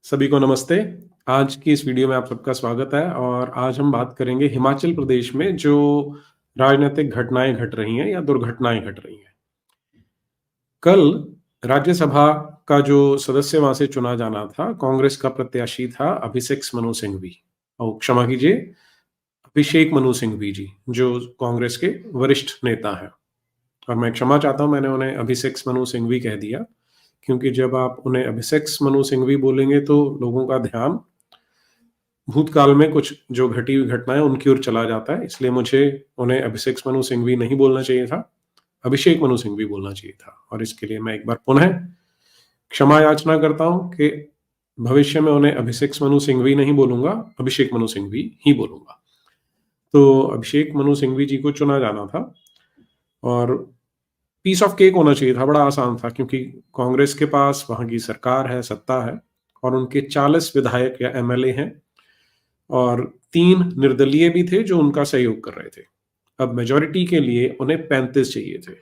सभी को नमस्ते। आज की इस वीडियो में आप सबका स्वागत है और आज हम बात करेंगे हिमाचल प्रदेश में जो राजनीतिक घटनाएँ घट रही हैं या दुर्घटनाएँ घट रही हैं। कल राज्यसभा का जो सदस्य वहाँ से चुना जाना था, कांग्रेस का प्रत्याशी था अभिषेक मनु सिंघवी क्षमा कीजिए, अभिषेक मनु सिंघवी जी, जो कांग्रेस के वरिष्ठ नेता हैं। और मैं क्षमा चाहता हूँ, मैंने उन्हें अभिषेक मनु सिंघवी कह दिया, क्योंकि जब आप उन्हें अभिषेक मनु सिंघवी बोलेंगे तो लोगों का ध्यान भूतकाल में कुछ जो घटी हुई घटनाएँ उनकी ओर चला जाता है, इसलिए मुझे उन्हें अभिषेक मनु सिंघवी नहीं बोलना चाहिए था, अभिषेक मनु सिंघवी बोलना चाहिए था। और इसके लिए मैं एक बार पुनः क्षमा याचना करता हूँ कि भविष्य में उन्हें अभिषेक मनु सिंघवी नहीं बोलूँगा, अभिषेक मनु सिंघवी ही बोलूँगा। तो अभिषेक मनु सिंघवी जी को चुना जाना था और पीस ऑफ केक होना चाहिए था, बड़ा आसान था, क्योंकि कांग्रेस के पास वहाँ की सरकार है, सत्ता है और उनके 40 विधायक या एमएलए हैं और 3 निर्दलीय भी थे जो उनका सहयोग कर रहे थे। अब मेजॉरिटी के लिए उन्हें 35 चाहिए थे,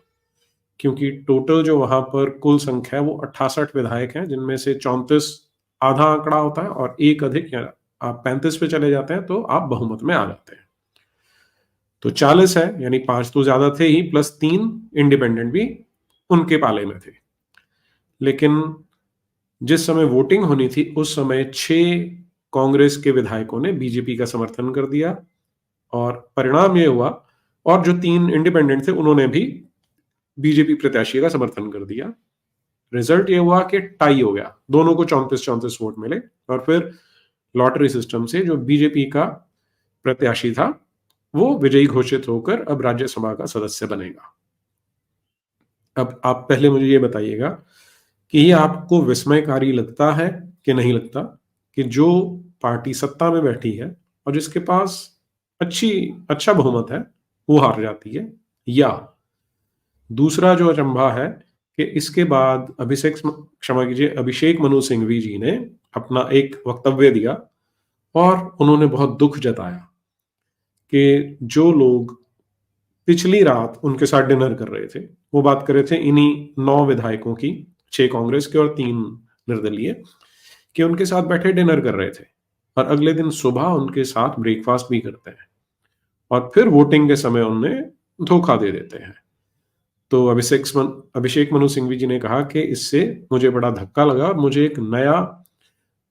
क्योंकि टोटल जो वहां पर कुल संख्या है वो 68 विधायक हैं, जिनमें से 34 आधा आंकड़ा होता है और एक अधिक, या आप 35 पे चले जाते हैं तो आप बहुमत में आ जाते हैं। तो 40 है, यानी 5 तो ज्यादा थे ही, प्लस 3 इंडिपेंडेंट भी उनके पाले में थे। लेकिन जिस समय वोटिंग होनी थी उस समय 6 कांग्रेस के विधायकों ने बीजेपी का समर्थन कर दिया और परिणाम ये हुआ, और जो 3 इंडिपेंडेंट थे उन्होंने भी बीजेपी प्रत्याशी का समर्थन कर दिया। रिजल्ट ये हुआ कि टाई हो गया, दोनों को 34-34 वोट मिले और फिर लॉटरी सिस्टम से जो बीजेपी का प्रत्याशी था वो विजयी घोषित होकर अब राज्यसभा का सदस्य बनेगा। अब आप पहले मुझे ये बताइएगा कि ये आपको विस्मयकारी लगता है कि नहीं लगता कि जो पार्टी सत्ता में बैठी है और जिसके पास अच्छा बहुमत है वो हार जाती है, या दूसरा जो अचंभा है कि इसके बाद अभिषेक मनु सिंघवी जी ने अपना एक वक्तव्य दिया और उन्होंने बहुत दुख जताया कि जो लोग पिछली रात उनके साथ डिनर कर रहे थे, वो बात कर रहे थे इन्हीं 9 विधायकों की, 6 कांग्रेस के और 3 निर्दलीय, कि उनके साथ बैठे डिनर कर रहे थे और अगले दिन सुबह उनके साथ ब्रेकफास्ट भी करते हैं और फिर वोटिंग के समय उन्हें धोखा दे देते हैं। तो अभिषेक मनु सिंघवी जी ने कहा कि इससे मुझे बड़ा धक्का लगा और मुझे एक नया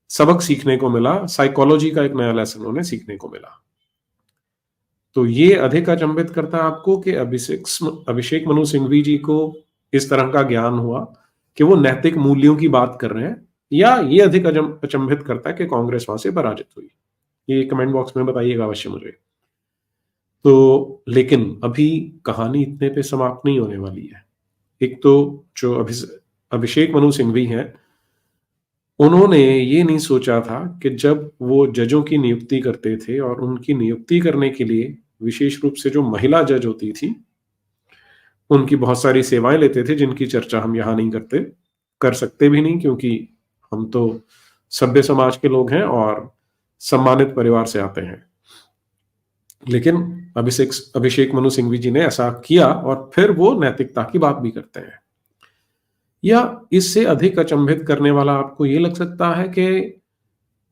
सबक सीखने को मिला, साइकोलॉजी का एक नया लेसन उन्हें सीखने को मिला। तो ये अधिक अचंभित करता है आपको कि अभिषेक मनु सिंघवी जी को इस तरह का ज्ञान हुआ कि वो नैतिक मूल्यों की बात कर रहे हैं, या ये अधिक अचंभित करता है कि कांग्रेस वहां से पराजित हुई? ये कमेंट बॉक्स में बताइएगा अवश्य मुझे। तो लेकिन अभी कहानी इतने पे समाप्त नहीं होने वाली है। एक तो जो अभिषेक मनु सिंघवी हैं, उन्होंने ये नहीं सोचा था कि जब वो जजों की नियुक्ति करते थे और उनकी नियुक्ति करने के लिए विशेष रूप से जो महिला जज होती थी, उनकी बहुत सारी सेवाएं लेते थे, जिनकी चर्चा हम यहाँ नहीं कर सकते भी नहीं, क्योंकि हम तो सभ्य समाज के लोग हैं और सम्मानित परिवार से आते हैं। लेकिन अभिषेक मनु सिंघवी जी ने ऐसा किया और फिर वो नैतिकता की बात भी करते हैं। या इससे अधिक अचंभित करने वाला आपको ये लग सकता है कि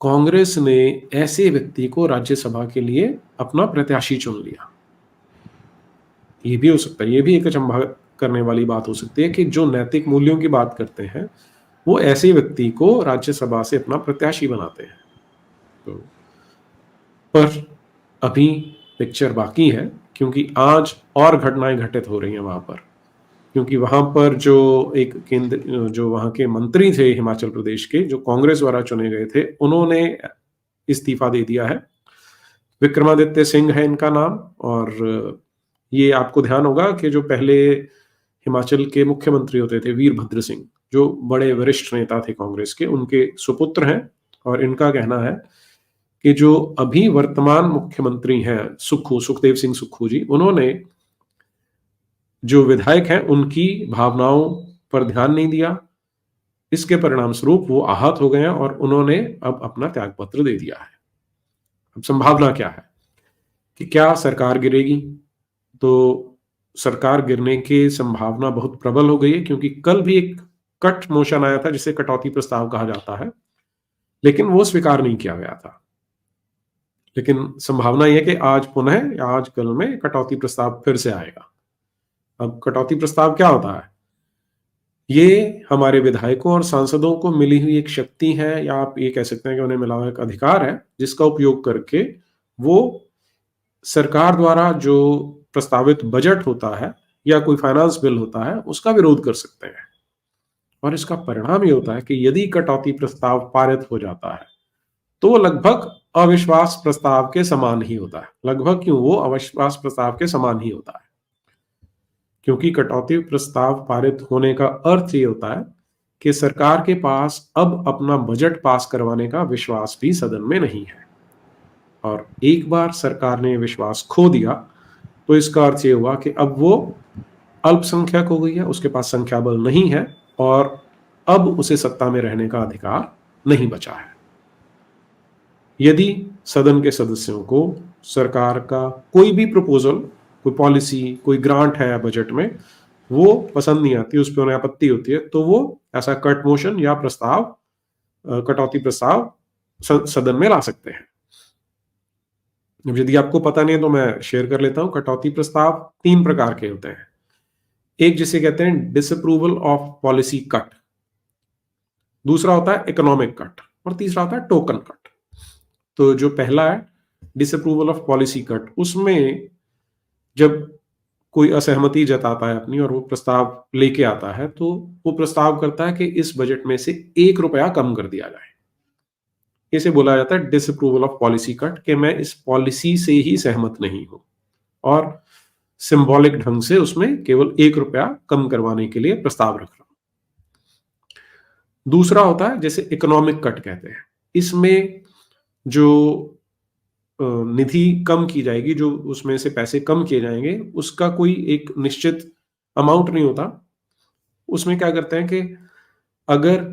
कांग्रेस ने ऐसे व्यक्ति को राज्यसभा के लिए अपना प्रत्याशी चुन लिया। ये भी हो सकता है, ये भी एक अचंभा करने वाली बात हो सकती है कि जो नैतिक मूल्यों की बात करते हैं वो ऐसे व्यक्ति को राज्यसभा से अपना प्रत्याशी बनाते हैं। तो पर अभी पिक्चर बाकी है, क्योंकि आज और घटनाएं घटित हो रही हैं वहां पर, क्योंकि वहां पर जो वहां के मंत्री थे हिमाचल प्रदेश के, जो कांग्रेस द्वारा चुने गए थे, उन्होंने इस्तीफा दे दिया है। विक्रमादित्य सिंह है इनका नाम, और ये आपको ध्यान होगा कि जो पहले हिमाचल के मुख्यमंत्री होते थे वीरभद्र सिंह, जो बड़े वरिष्ठ नेता थे कांग्रेस के, उनके सुपुत्र हैं। और इनका कहना है कि जो अभी वर्तमान मुख्यमंत्री हैं सुखदेव सिंह सुक्खू जी, उन्होंने जो विधायक हैं उनकी भावनाओं पर ध्यान नहीं दिया, इसके परिणाम स्वरूप वो आहत हो गए हैं और उन्होंने अब अपना त्यागपत्र दे दिया है। अब संभावना क्या है कि क्या सरकार गिरेगी? तो सरकार गिरने की संभावना बहुत प्रबल हो गई है, क्योंकि कल भी एक कट मोशन आया था, जिसे कटौती प्रस्ताव कहा जाता है, लेकिन वो स्वीकार नहीं किया गया था। लेकिन संभावना यह है कि आज पुनः या आज कल में कटौती प्रस्ताव फिर से आएगा। अब कटौती प्रस्ताव क्या होता है? ये हमारे विधायकों और सांसदों को मिली हुई एक शक्ति है, या आप ये कह सकते हैं कि उन्हें मिला हुआ एक अधिकार है, जिसका उपयोग करके वो सरकार द्वारा जो प्रस्तावित बजट होता है या कोई फाइनेंस बिल होता है, उसका विरोध कर सकते हैं। और इसका परिणाम ये होता है कि यदि कटौती प्रस्ताव पारित हो जाता है, तो वो लगभग अविश्वास प्रस्ताव के समान ही होता है। लगभग क्यों? वो अविश्वास प्रस्ताव के समान ही होता है, क्योंकि कटौती प्रस्ताव पारित होने का अर्थ ये होता है कि सरकार के पास अब अपना बजट पास करवाने का विश्वास भी सदन में नहीं है। और एक बार सरकार ने विश्वास खो दिया, तो इसका अर्थ ये हुआ कि अब वो अल्पसंख्यक हो गई है, उसके पास संख्या बल नहीं है, और अब उसे सत्ता में रहने का अधिकार नहीं बचा है। यदि सदन के सदस्यों को सरकार का कोई भी प्रपोजल, कोई पॉलिसी, कोई ग्रांट है बजट में, वो पसंद नहीं आती, उस पर उन्हें आपत्ति होती है, तो वो ऐसा कट मोशन या प्रस्ताव, कटौती प्रस्ताव सदन में ला सकते हैं। अब यदि आपको पता नहीं है तो मैं शेयर कर लेता हूं। कटौती प्रस्ताव 3 प्रकार के होते हैं। एक जिसे कहते हैं डिसअप्रूवल ऑफ पॉलिसी कट, दूसरा होता है इकोनॉमिक कट, और तीसरा होता है टोकन कट। तो जो पहला है डिसअप्रूवल ऑफ पॉलिसी कट, उसमें जब कोई असहमति जताता है अपनी और वो प्रस्ताव लेके आता है, तो वो प्रस्ताव करता है कि इस बजट में से 1 रुपया कम कर दिया जाए। इसे बोला जाता है डिसअप्रूवल ऑफ पॉलिसी कट, कि मैं इस पॉलिसी से ही सहमत नहीं हूं, और सिंबॉलिक ढंग से उसमें केवल 1 रुपया कम करवाने के लिए प्रस्ताव रख रहा हूं। दूसरा होता है जैसे इकोनॉमिक कट कहते हैं। इसमें जो निधि कम की जाएगी, जो उसमें से पैसे कम किए जाएंगे, उसका कोई एक निश्चित अमाउंट नहीं होता। उसमें क्या करते हैं कि अगर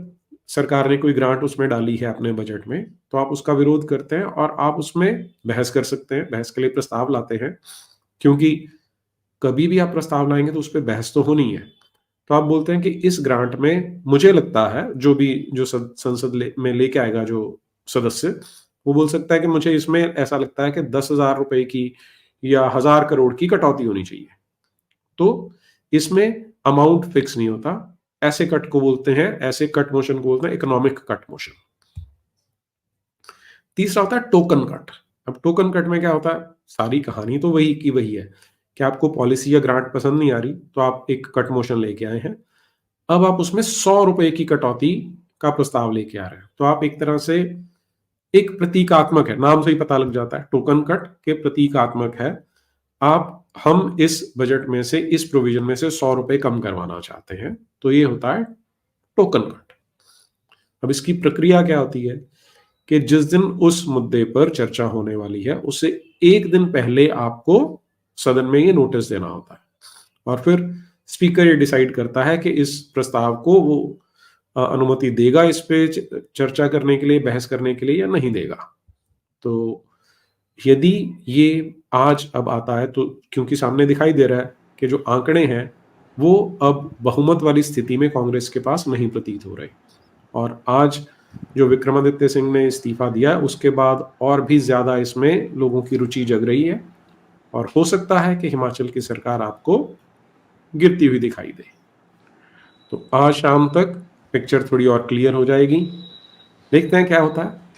सरकार ने कोई ग्रांट उसमें डाली है अपने बजट में, तो आप उसका विरोध करते हैं और आप उसमें बहस कर सकते हैं, बहस के लिए प्रस्ताव लाते हैं, क्योंकि कभी भी आप प्रस्ताव लाएंगे तो उस पर बहस तो होनी है। तो आप बोलते हैं कि इस ग्रांट में मुझे लगता है, जो संसद में लेके आएगा जो सदस्य, वो बोल सकता है कि मुझे इसमें ऐसा लगता है कि 10,000 रुपए की या 1,000 करोड़ की कटौती होनी चाहिए। तो इसमें अमाउंट फिक्स नहीं होता। ऐसे कट को बोलते हैं, ऐसे कट मोशन को बोलते हैं इकोनॉमिक कट मोशन। तीसरा होता है टोकन कट। अब टोकन कट में क्या होता है? सारी कहानी तो वही की वही है कि आपको पॉलिसी या ग्रांट पसंद नहीं आ रही, तो आप एक कट मोशन लेके आए हैं। अब आप उसमें 100 रुपए की कटौती का प्रस्ताव लेके आ रहे हैं। तो आप एक तरह से, एक प्रतीकात्मक है, नाम से ही पता लग जाता है, टोकन कट के प्रतीकात्मक है। हम इस बजट में से, इस प्रोविजन में से 100 रुपए कम करवाना चाहते हैं, तो ये होता है टोकन कट। अब इसकी प्रक्रिया क्या होती है कि जिस दिन उस मुद्दे पर चर्चा होने वाली है, उससे 1 दिन पहले आपको सदन में ये नोटिस देना होता है, और फिर स्पीकर ये डिसाइड करता है कि इस प्रस्ताव को वो अनुमति देगा इस पे चर्चा करने के लिए, बहस करने के लिए, या नहीं देगा। तो यदि ये आज अब आता है, तो क्योंकि सामने दिखाई दे रहा है कि जो आंकड़े हैं वो अब बहुमत वाली स्थिति में कांग्रेस के पास नहीं प्रतीत हो रहे, और आज जो विक्रमादित्य सिंह ने इस्तीफा दिया है, उसके बाद और भी ज्यादा इसमें लोगों की रुचि जग रही है, और हो सकता है कि हिमाचल की सरकार आपको गिरती हुई दिखाई दे। तो आज शाम तक पिक्चर थोड़ी और क्लियर हो जाएगी, देखते हैं क्या होता है।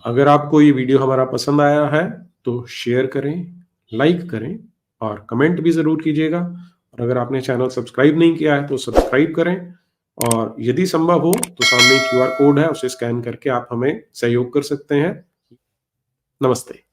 अगर आपको ये वीडियो हमारा पसंद आया है तो शेयर करें, लाइक करें, और कमेंट भी जरूर कीजिएगा। और अगर आपने चैनल सब्सक्राइब नहीं किया है तो सब्सक्राइब करें, और यदि संभव हो तो सामने QR कोड है, उसे स्कैन करके आप हमें सहयोग कर सकते हैं। नमस्ते।